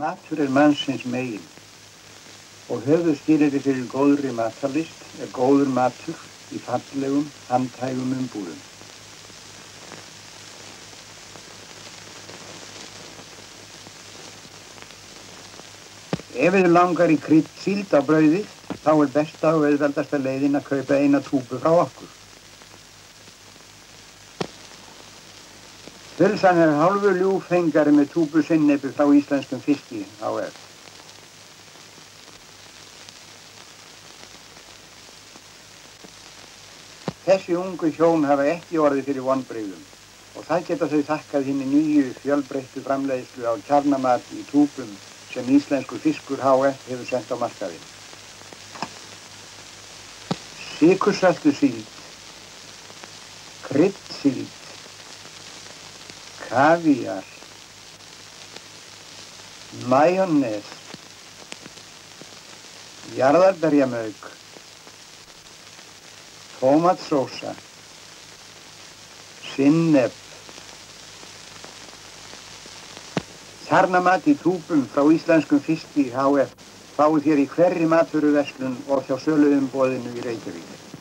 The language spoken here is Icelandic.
Matur mannsins megin og höfuðskilyrði fyrir góðri matarlist góður matur í fallegum, handhægum umbúðum. Ef þið langar í kryddsíld á brauðið, þá besta og auðveldasta leiðin að kaupa eina túpu frá okkur. Pulsan hálfu ljúffengari með túpu sinnepi frá Íslenskum fiski h.f. Þessi ungu hjón hafa ekki orðið fyrir vonbrigðum og það geta þau þakkað hinni nýju fjölbreyttu framleiðslu á kjarnamat í túpum sem Íslenskur fiskur h.f. hefur sent á markaðinn. Sykursöltusíld, kryddsíld, kavíar, majónes, jarðarberjamauk, tómatsósa, sinnep. Kjarnamat í túpum frá Íslenskum fiski h.f. fáið þér í hverri matvöruverslun og hjá söluumboðinu í Reykjavík.